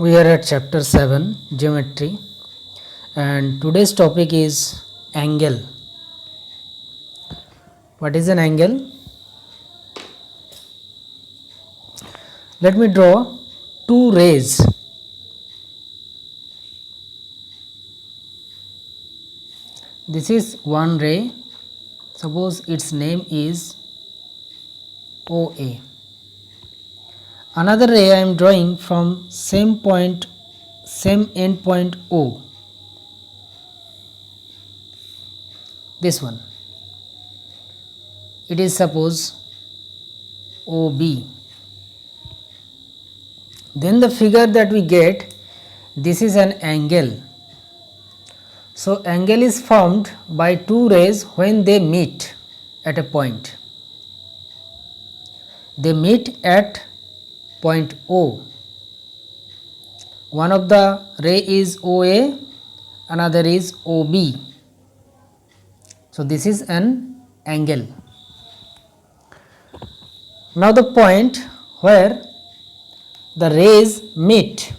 We are at chapter 7 geometry, and today's topic is angle. What is an angle? Let me draw two rays. This is one ray. Suppose its name is OA. Another ray I am drawing from same point, same end point O. This one. It is suppose OB. Then the figure that we get, this is an angle. So angle is formed by two rays when they meet at a point. They meet at point O. One of the ray is OA, another is OB. So this is an angle. Now the point where the rays meet,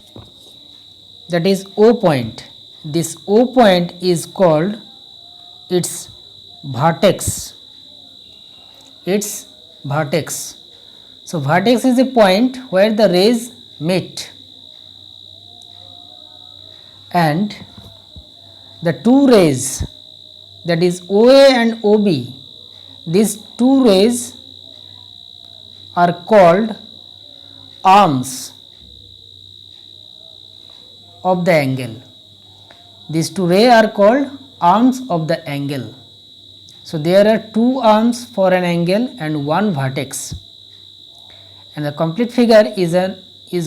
that is O point. This O point is called its vertex. Its vertex. So vertex is a point where the rays meet, and the two rays, that is OA and OB, these two rays are called arms of the angle. These two rays are called arms of the angle. So there are two arms for an angle and one vertex, and the complete figure is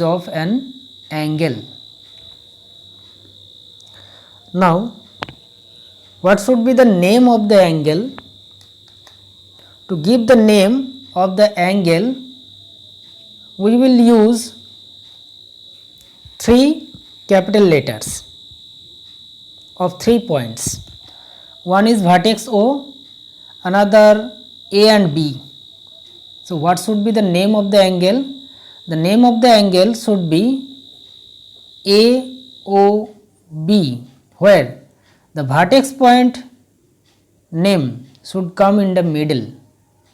of an angle. Now what should be the name of the angle? To give the name of the angle, we will use three capital letters of 3 points. One is vertex O, another A and B. So what should be the name of the angle? The name of the angle should be AOB, where the vertex point name should come in the middle,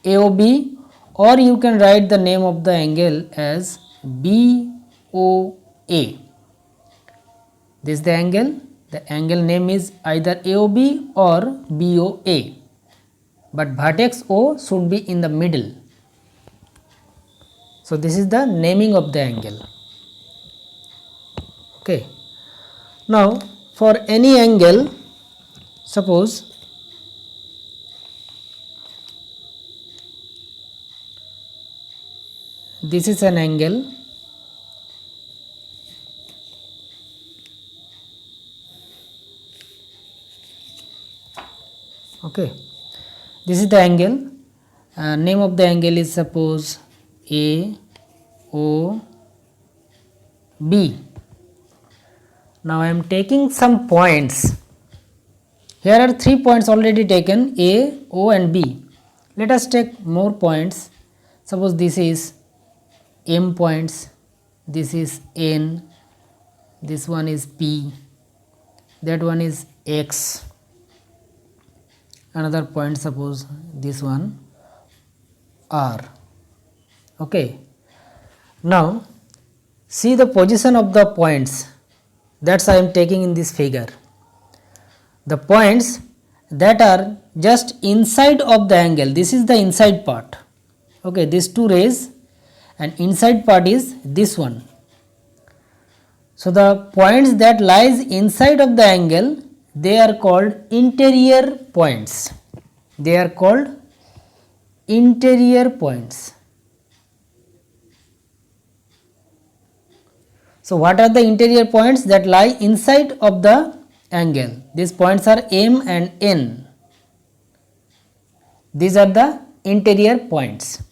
AOB, or you can write the name of the angle as BOA. This is the angle. The angle name is either AOB or BOA, but vertex O should be in the middle. So this is the naming of the angle. Okay. Now for any angle, suppose this is an angle, okay, this is the angle, name of the angle is suppose AOB. Now I am taking some points. Here are 3 points already taken, A, O and B. Let us take more points. Suppose this is M points, this is N, this one is P, that one is X, another point suppose this one R. Okay. Now see the position of the points that I am taking in this figure. The points that are just inside of the angle, this is the inside part. Okay, these two rays, and inside part is this one. So the points that lies inside of the angle, they are called interior points. They are called interior points. So what are the interior points that lie inside of the angle? These points are M and N. These are the interior points.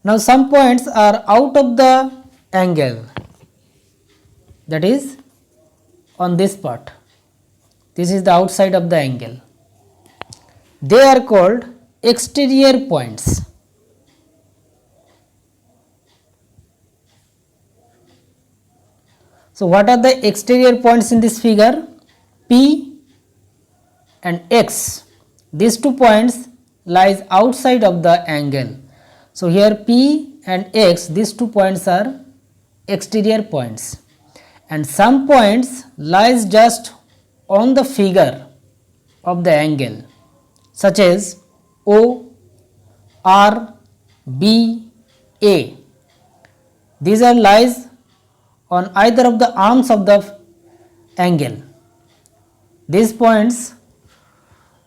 Now some points are out of the angle, that is on this part. This is the outside of the angle. They are called exterior points. So what are the exterior points in this figure? P and X. These 2 points lies outside of the angle. So here P and X, these 2 points are exterior points, and some points lies just on the figure of the angle, such as O, R, B, A. These are lies on either of the arms of the angle. These points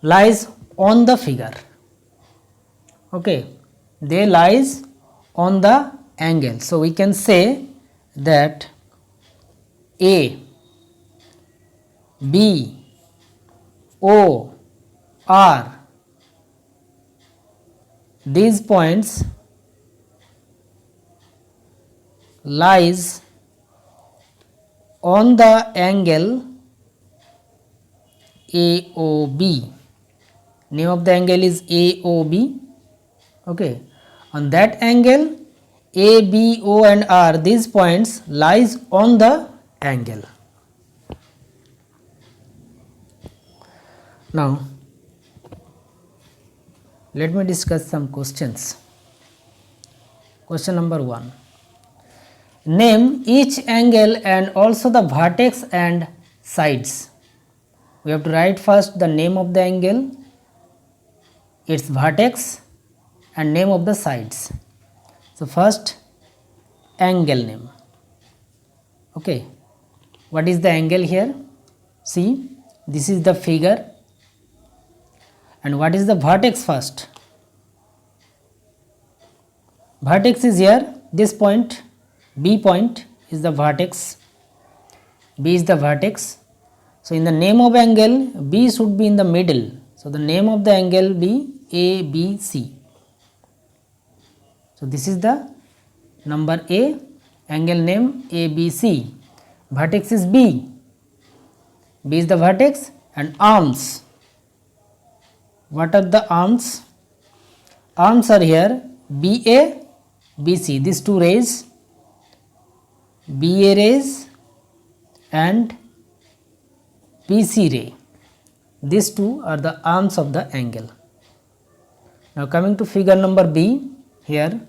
lies on the figure. Okay, they lies on the angle. So we can say that A, B, O, R, these points lies on the angle AOB. Name of the angle is AOB. Okay, on that angle A, B, O and R, these points lies on the angle. Now let me discuss some questions. Question number 1. Name each angle and also the vertex and sides. We have to write first the name of the angle, its vertex and name of the sides. So first, angle name. Okay, what is the angle here? See, this is the figure. And what is the vertex first? Vertex is here, this point, B point is the vertex. B is the vertex. So in the name of angle, B should be in the middle. So the name of the angle be ABC. So this is the number A, angle name ABC. Vertex is B. B is the vertex. And arms. What are the arms? Arms are here BA, BC. These 2 rays, BA rays and BC ray. These 2 are the arms of the angle. Now coming to figure number B, here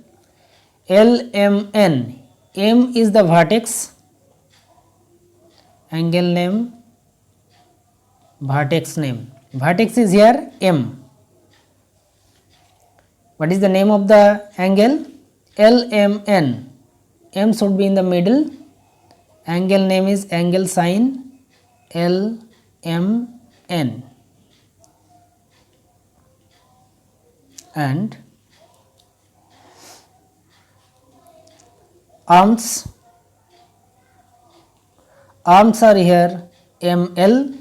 LMN. M is the vertex, angle name, vertex name. Vertex is here M. What is the name of the angle? LMN. M should be in the middle. Angle name is angle sign LMN. And arms. Arms are here ML,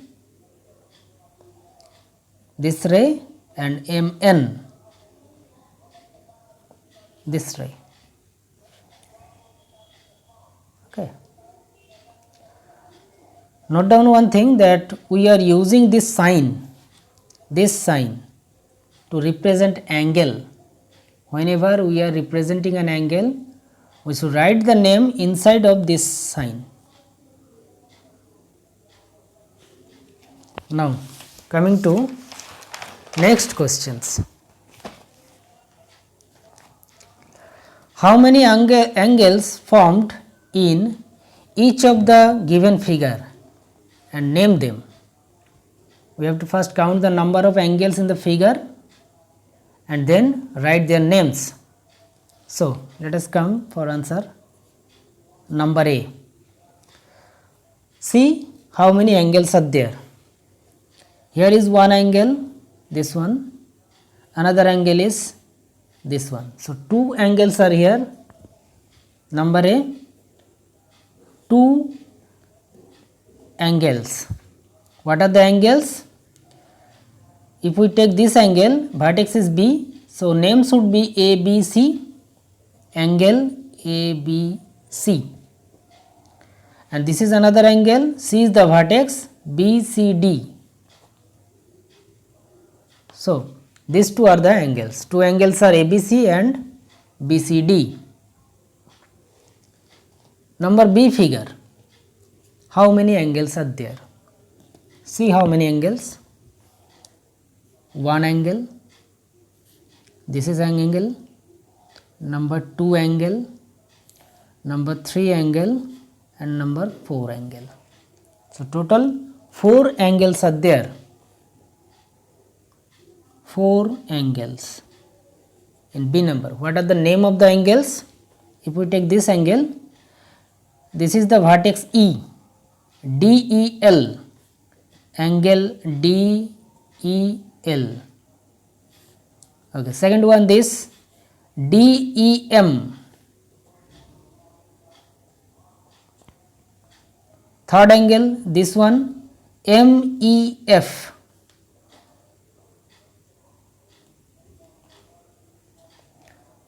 this ray, and MN, this ray. Okay. Note down one thing, that we are using this sign to represent angle. Whenever we are representing an angle, we should write the name inside of this sign. Now coming to next questions. How many angles formed in each of the given figure, and name them? We have to first count the number of angles in the figure and then write their names. So let us come for answer. Number A. See how many angles are there. Here is one angle, this one, another angle is this one. So 2 angles are here. Number A, 2 angles. What are the angles? If we take this angle, vertex is B, so name should be ABC, angle ABC. And this is another angle, C is the vertex, BCD. So these 2 are the angles. 2 angles are ABC and BCD. Number B figure. how many angles are there. See how many angles. One angle, this is an angle, number 2 angle, number 3 angle, and number 4 angle. So total 4 angles are there. 4 angles in B number. What are the name of the angles? If we take this angle, this is the vertex E, DEL, angle DEL. Okay, second one this DEM. Third angle, this one MEF.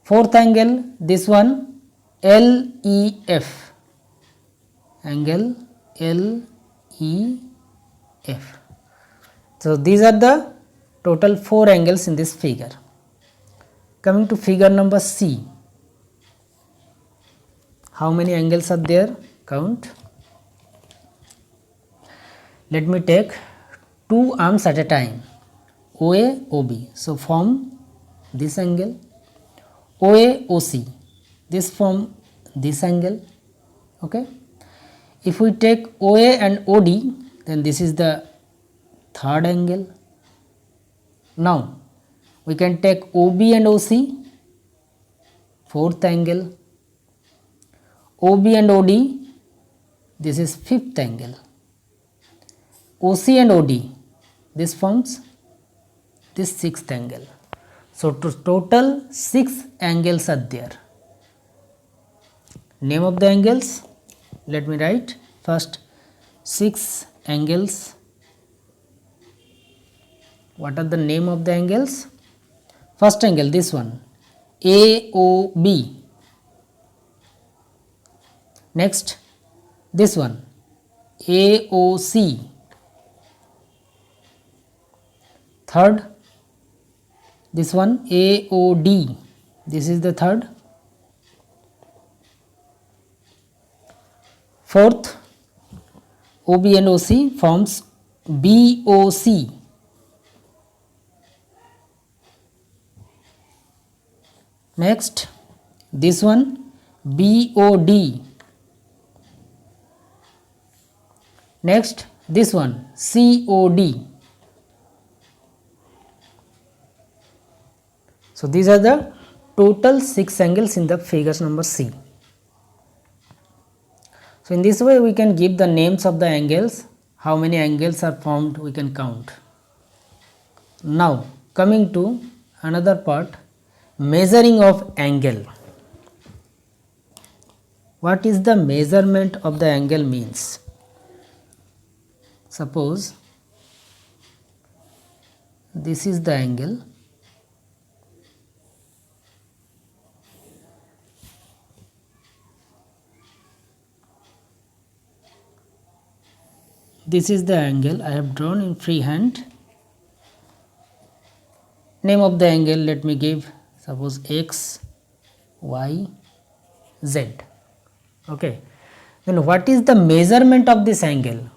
Fourth angle, this one LEF, angle LEF. So these are the total 4 angles in this figure. Coming to figure number C. How many angles are there? Count. Let me take 2 arms at a time, OA, OB. So form this angle, OA, OC, this form this angle. Okay. If we take OA and OD, then this is the third angle. Now we can take OB and OC, fourth angle. OB and OD, this is fifth angle. OC and OD, this forms this sixth angle. So to total 6 angles are there. Name of the angles, let me write. First 6 angles. What are the name of the angles? First angle, this one, AOB. Next, this one, AOC. Third, this one, AOD. This is the third. Fourth, OB and OC forms BOC. Next, this one, BOD. Next, this one, COD. So these are the total 6 angles in the figures number C. So in this way we can give the names of the angles. How many angles are formed we can count. Now coming to another part, measuring of angle. What is the measurement of the angle means? Suppose this is the angle. This is the angle I have drawn in freehand. Name of the angle, let me give, suppose X, Y, Z. Okay. Then what is the measurement of this angle?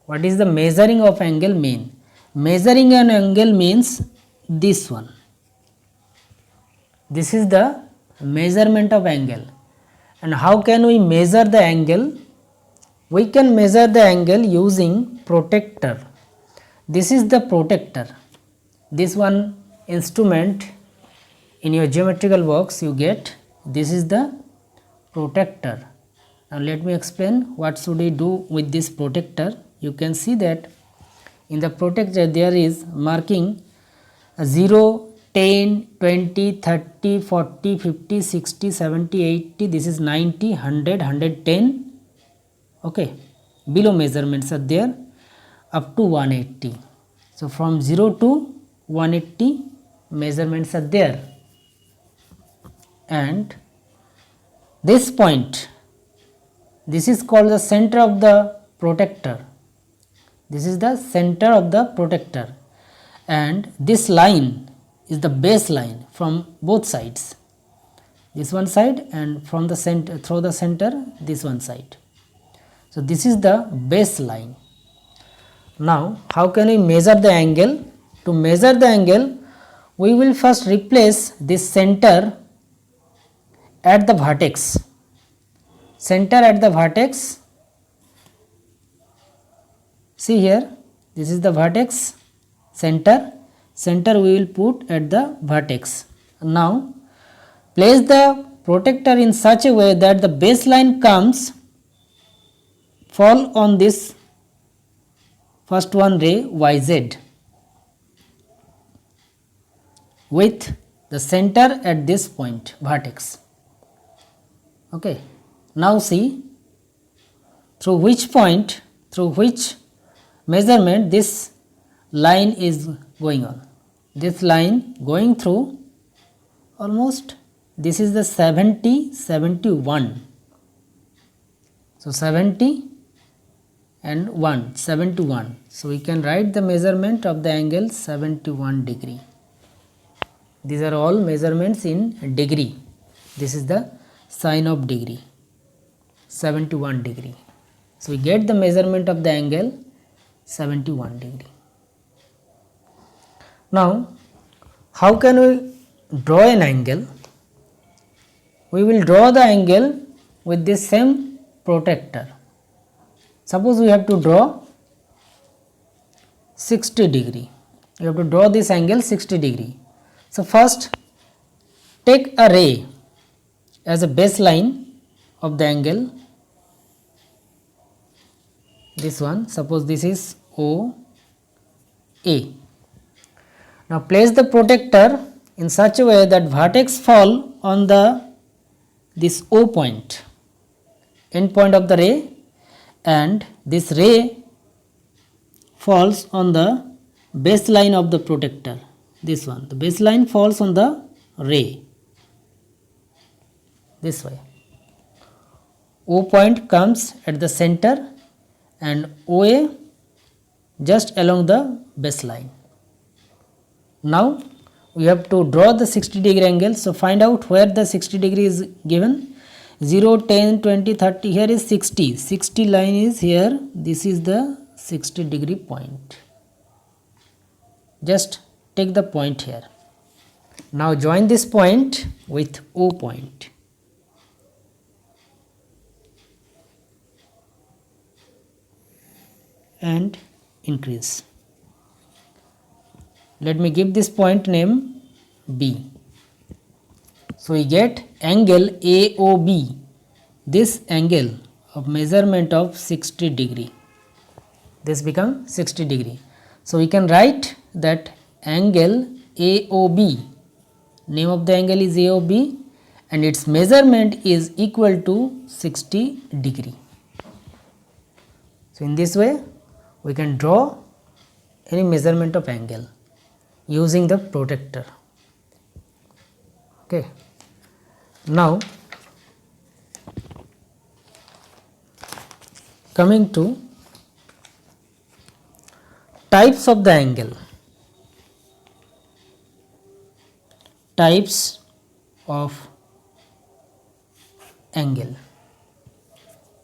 What is the measuring of angle mean? Measuring an angle means this one. This is the measurement of angle. And how can we measure the angle? We can measure the angle using protractor. This is the protractor. This one instrument in your geometrical box you get. This is the protractor. Now let me explain what should we do with this protractor. You can see that in the protractor there is marking 0, 10, 20, 30, 40, 50, 60, 70, 80, this is 90, 100, 110. Okay, below measurements are there up to 180. So from 0 to 180 measurements are there, and this point, this is called the center of the protractor. This is the center of the protractor, and this line is the base line from both sides, this one side and from the center, through the center, this one side. So this is the baseline. Now how can we measure the angle? To measure the angle, we will first replace this center at the vertex. Center at the vertex. See here, this is the vertex, center. Center we will put at the vertex. Now place the protector in such a way that the baseline comes fall on this first one ray YZ with the center at this point vertex. Okay. Now see through which point, through which measurement this line is going on. This line going through almost, this is the 70, 71. So 70 and 1, 71. So we can write the measurement of the angle 71 degree. These are all measurements in degree. This is the sign of degree, 71 degree. So we get the measurement of the angle 71 degree. Now how can we draw an angle? We will draw the angle with this same protractor. Suppose we have to draw 60 degree. You have to draw this angle 60 degree. So first take a ray as a baseline of the angle. This one, suppose this is OA. Now place the protector in such a way that vertex fall on this O point, end point of the ray, and this ray falls on the baseline of the protector. This one, the baseline falls on the ray, this way. O point comes at the center and OA just along the baseline. Now we have to draw the 60 degree angle. So find out where the 60 degree is given. 0, 10, 20, 30, here is 60. 60 line is here. This is the 60 degree point. Just take the point here. Now join this point with O point. And increase. Let me give this point name B. So we get angle AOB, this angle of measurement of 60 degree. This becomes 60 degree. So we can write that angle AOB, name of the angle is AOB, and its measurement is equal to 60 degree. So in this way we can draw any measurement of angle using the protractor. Okay. Now coming to types of the angle. Types of angle.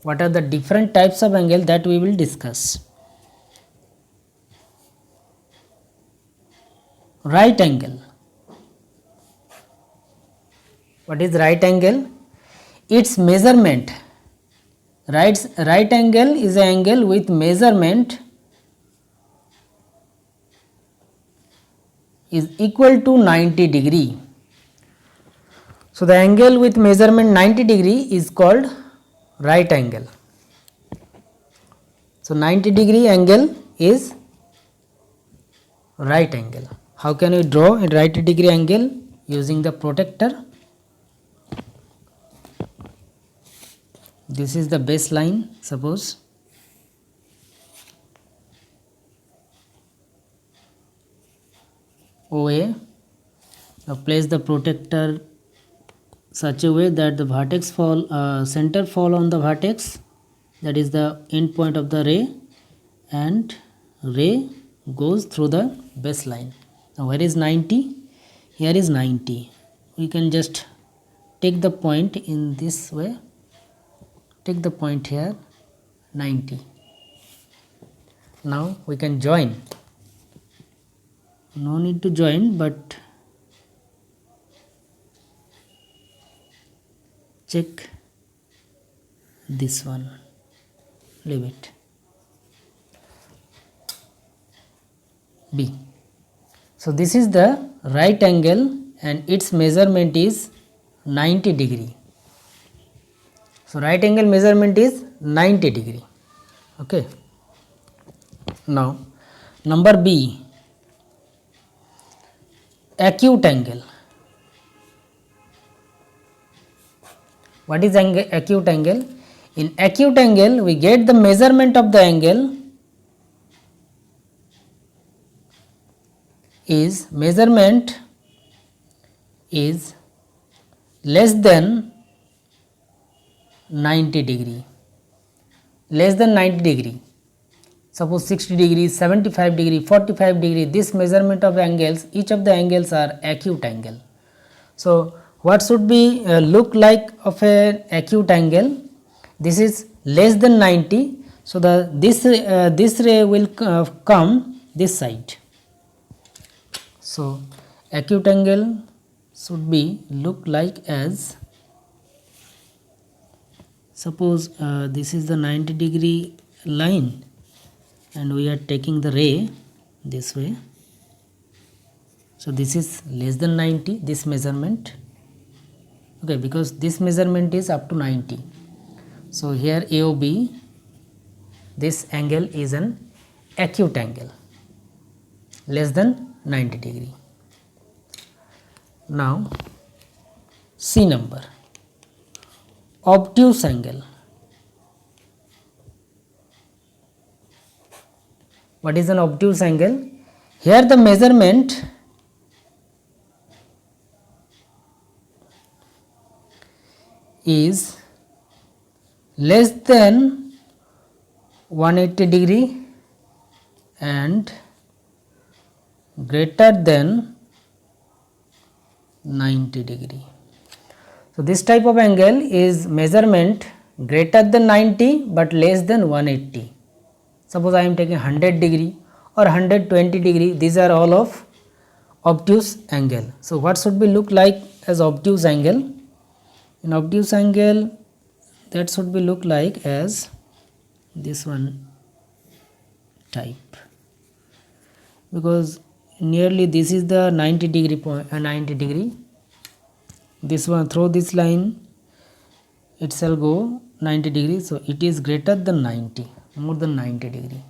What are the different types of angle that we will discuss? Right angle. What is right angle? Its measurement. Right angle is an angle with measurement is equal to 90 degree. So the angle with measurement 90 degree is called right angle. So 90 degree angle is right angle. How can we draw a right degree angle? Using the protractor. This is the baseline, suppose. OA. Now place the protractor such a way that the vertex fall, center fall on the vertex, that is the end point of the ray, and ray goes through the baseline. Now where is 90? Here is 90. We can just take the point in this way. Take the point here 90. Now we can join. No need to join, but check this one. Leave it. B. So this is the right angle and its measurement is 90 degree. So right angle measurement is 90 degree. Okay. Now number B, acute angle. What is acute angle? In acute angle we get the measurement of the angle is less than 90 degree. Less than 90 degree. Suppose 60 degree, 75 degree, 45 degree, this measurement of angles, each of the angles are acute angle. So what should be look like of an acute angle? This is less than 90. So this ray will come this side. So acute angle should be look like as, suppose this is the 90 degree line and we are taking the ray this way. So this is less than 90, this measurement. Okay, because this measurement is up to 90. So here AOB, this angle is an acute angle, less than 90 degree. Now C number, obtuse angle. What is an obtuse angle? Here the measurement is less than 180 degree and greater than 90 degree. So this type of angle is measurement greater than 90 but less than 180. Suppose I am taking 100 degree or 120 degree, these are all of obtuse angle. So what should be look like as obtuse angle? In obtuse angle, that should be look like as this one type, because nearly this is the 90 degree point, 90 degree. This one through this line it shall go 90 degree, so it is greater than 90, more than 90 degree.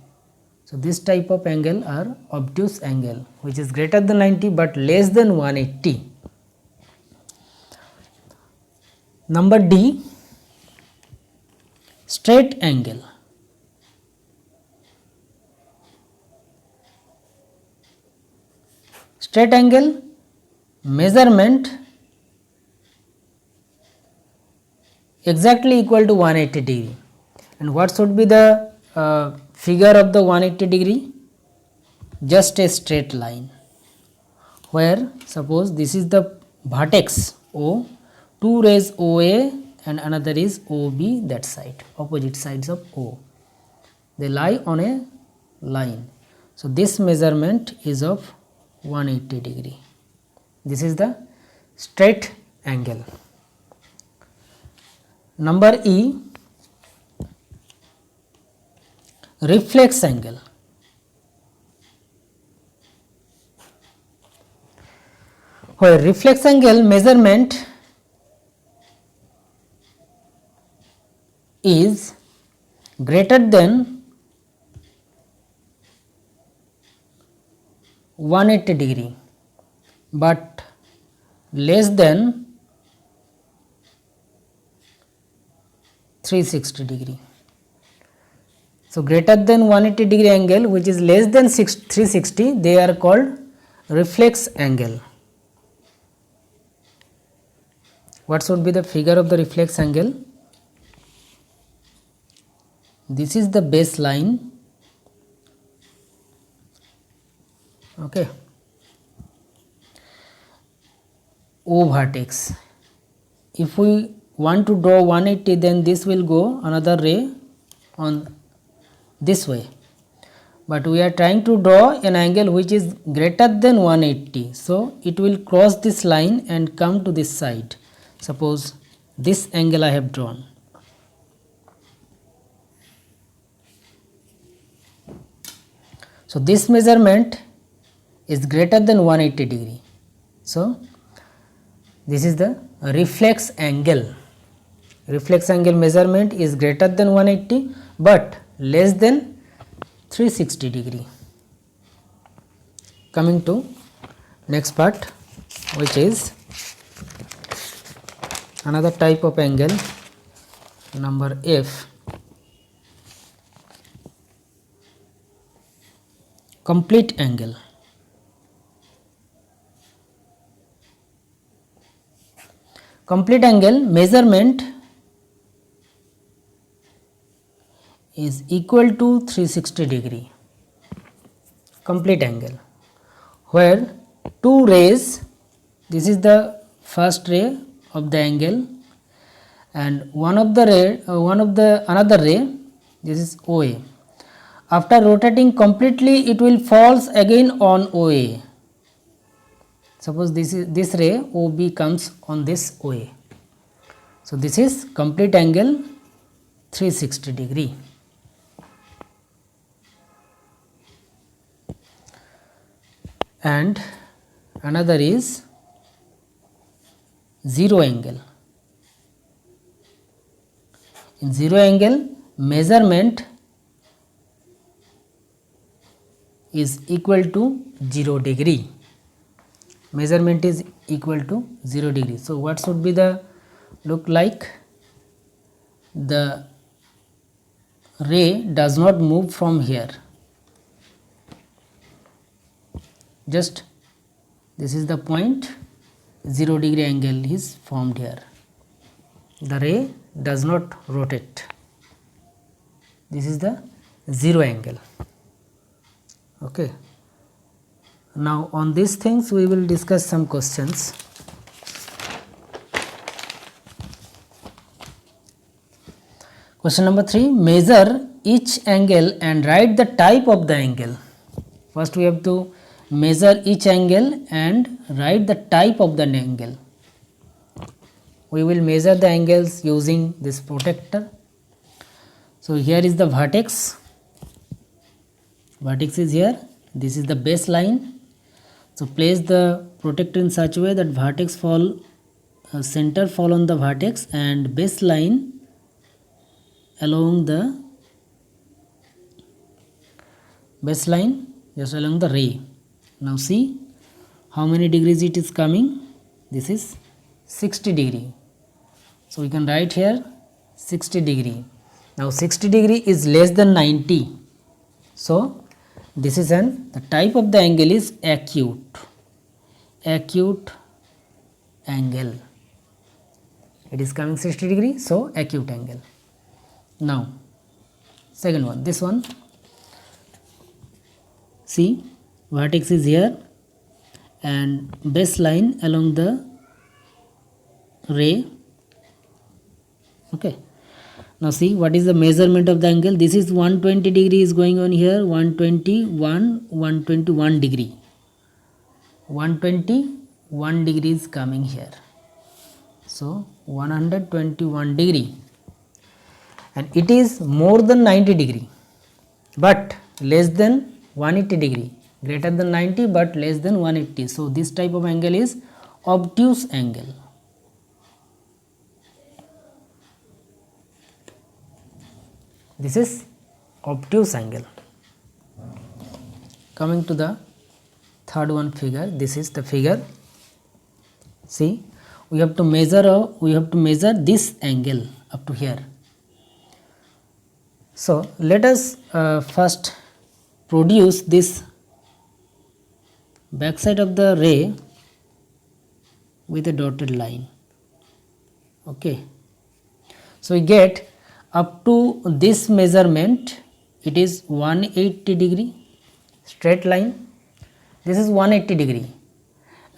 So this type of angle are obtuse angle, which is greater than 90 but less than 180. Number D, straight angle. Straight angle measurement exactly equal to 180 degree. And what should be the figure of the 180 degree? Just a straight line, where suppose this is the vertex O, two rays OA and another is OB, that side, opposite sides of O. They lie on a line. So this measurement is of 180 degree. This is the straight angle. Number E, reflex angle. Where reflex angle measurement is greater than 180 degree but less than 360 degree. So greater than 180 degree angle which is less than 360, they are called reflex angle. What should be the figure of the reflex angle? This is the baseline. Okay. O vertex. If we want to draw 180, then this will go another ray on this way, but we are trying to draw an angle which is greater than 180. So it will cross this line and come to this side. Suppose this angle I have drawn. So this measurement is greater than 180 degree. So this is the reflex angle. Reflex angle measurement is greater than 180 but less than 360 degree. Coming to next part, which is another type of angle, number F, complete angle. Complete angle measurement is equal to 360 degree. Complete angle, where two rays, this is the first ray of the angle, and another ray, this is OA. After rotating completely, it will falls again on OA. Suppose this ray OB comes on this OA. So this is complete angle 360 degree. And another is zero angle. In zero angle, measurement is equal to 0 degree. Measurement is equal to 0 degree. So what should be the look like? The ray does not move from here. Just this is the point, 0 degree angle is formed here. The ray does not rotate. This is the zero angle. Okay. Now on these things we will discuss some questions. Question number 3, measure each angle and write the type of the angle. First we have to measure each angle and write the type of the angle. We will measure the angles using this protractor. So here is the vertex. Vertex is here. This is the baseline. So place the protractor in such a way that vertex fall, center fall on the vertex and baseline along the baseline just along the ray. Now see how many degrees it is coming. This is 60 degree. So we can write here 60 degree. Now 60 degree is less than 90. So this is the type of the angle is acute. Acute angle. It is coming 60 degree, so acute angle. Now second one, this one. See, vertex is here and baseline along the ray. Okay. Now see what is the measurement of the angle. This is 120 degree is going on here, 121 degree. 121 degree is coming here. So 121 degree. And it is more than 90 degree but less than 180 degree. Greater than 90 but less than 180. So this type of angle is obtuse angle. This is obtuse angle. Coming to the third one figure, this is the figure. See, we have to measure this angle up to here. So let us first produce this backside of the ray with a dotted line. Okay. So we get up to this measurement, it is 180 degree straight line. This is 180 degree.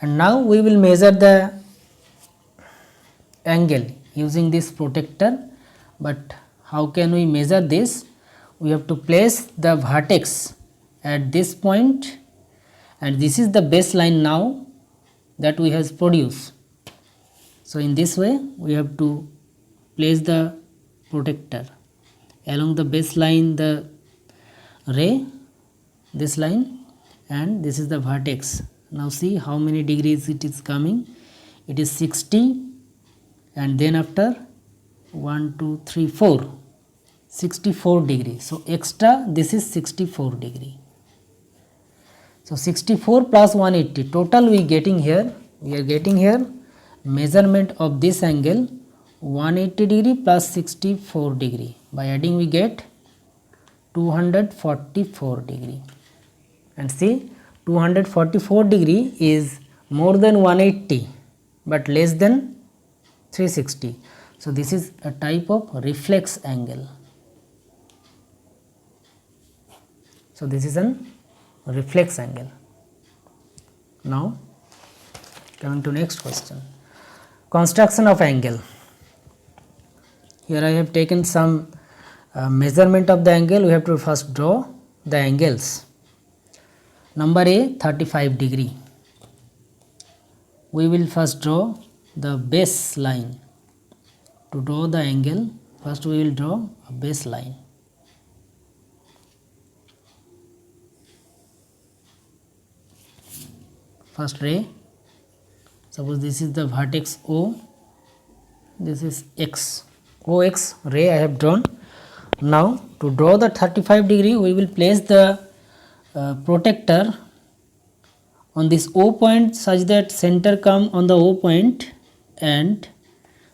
And now we will measure the angle using this protractor, but how can we measure this? We have to place the vertex at this point, and this is the baseline now that we have produced. So in this way we have to place the protector along the baseline, the ray, this line, and this is the vertex. Now see how many degrees it is coming. It is 60, and then after 1 2 3 4, 64 degree. So extra, this is 64 degree. So 64 plus 180, total we are getting here measurement of this angle 180 degree plus 64 degree. By adding we get 244 degree. And see, 244 degree is more than 180 but less than 360. So this is a type of reflex angle. So this is an reflex angle. Now coming to next question, construction of angle. Here I have taken some measurement of the angle. We have to first draw the angles. Number A, 35 degree. We will first draw the base line. To draw the angle, first we will draw a base line. First ray, suppose this is the vertex O, this is X, OX ray I have drawn. Now to draw the 35 degree, we will place the protector on this O point such that center come on the O point, and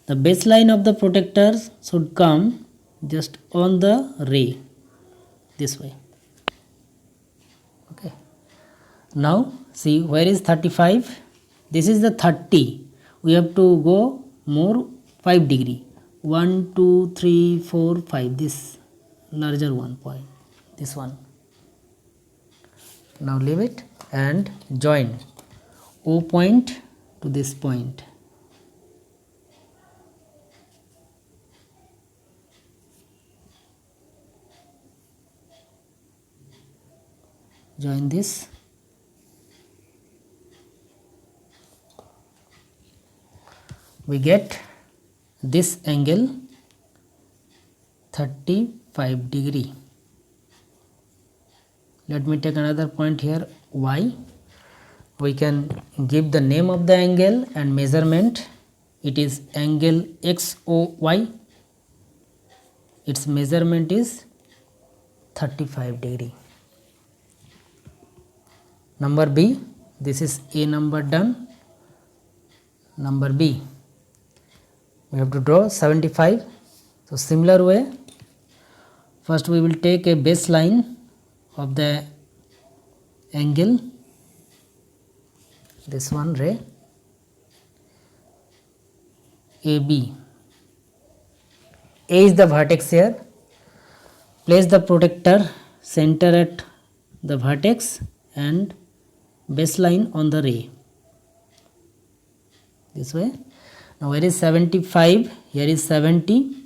the baseline of the protector should come just on the ray, this way. Okay. Now see, where is 35? This is the 30. We have to go more 5 degree. 1 2 3 4 5, this larger one point, this one. Now leave it and join O point to this point. Join this. We get this angle 35 degree. Let me take another point here, Y. We can give the name of the angle and measurement. It is angle XOY. Its measurement is 35 degree. Number B, this is A number done. Number B, we have to draw 75. So similar way, first we will take a baseline of the angle, this one ray, AB. A is the vertex here. Place the protector center at the vertex and baseline on the ray, this way. Now where is 75? Here is 70.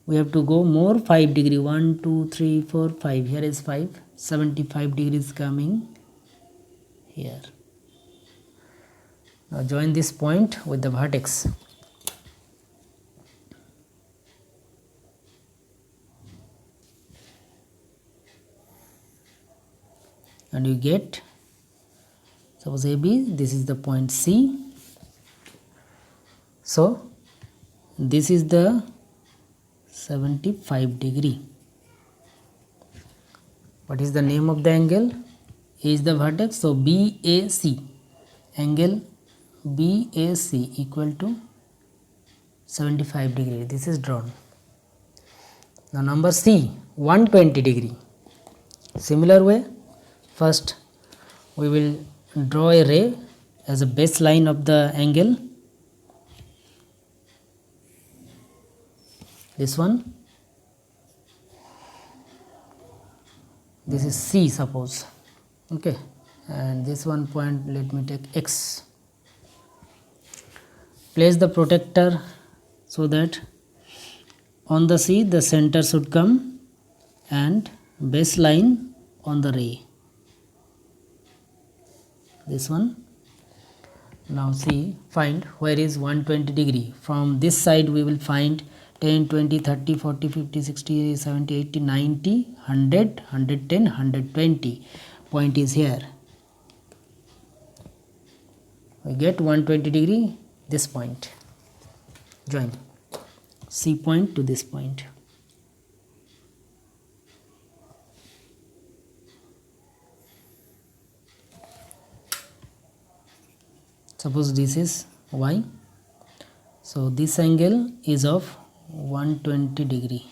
We have to go more 5 degree. 1 2 3 4 5. Here is 5. 75 degrees coming here. Now join this point with the vertex. And you get, suppose AB, this is the point C. So this is the 75 degree. What is the name of the angle? A is the vertex, so BAC, angle BAC equal to 75 degree. This is drawn. Now number C, 120 degree. Similar way, first we will draw a ray as a baseline of the angle. This one, this is C suppose, okay, and this one point, let me take X. Place the protector so that on the C, the center should come and baseline on the ray. This one. Now see, find where is 120 degree. From this side we will find 10, 20, 30, 40, 50, 60, 70, 80, 90, 100, 110, 120. Point is here. We get 120 degree, this point. Join C point to this point. Suppose this is Y. So this angle is of 120 degree.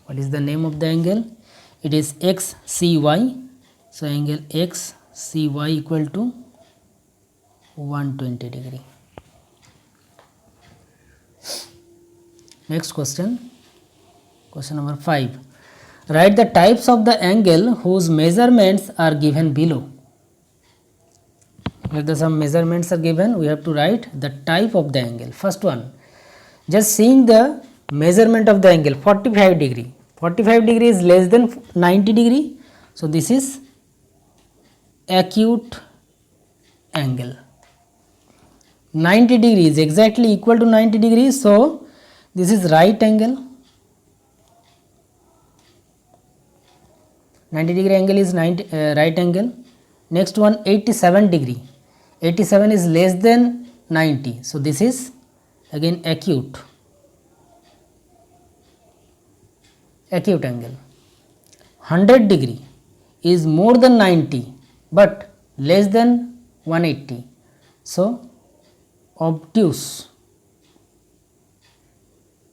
What is the name of the angle? It is XCY. So angle XCY equal to 120 degree. Next question. Question number 5. Write the types of the angle whose measurements are given below. If the some measurements are given, we have to write the type of the angle. First one, just seeing the measurement of the angle, 45 degree. 45 degree is less than 90 degree. So this is acute angle. 90 degree is exactly equal to 90 degrees. So this is right angle. 90 degree angle is right angle. Next one, 87 degree. 87 is less than 90. So this is again acute angle. 100 degree is more than 90 but less than 180. So obtuse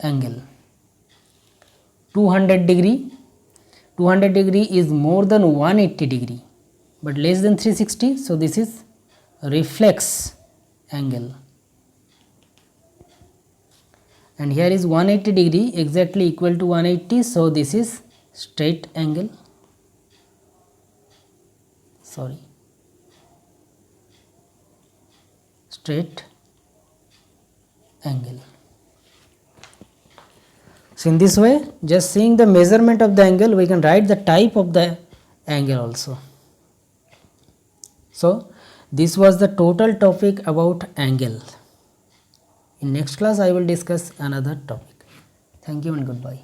angle. 200 degree is more than 180 degree but less than 360. So this is reflex angle. And here is 180 degree exactly equal to 180. So this is straight angle. Straight angle. So in this way, just seeing the measurement of the angle, we can write the type of the angle also. So this was the total topic about angle. In next class I will discuss another topic. Thank you and goodbye.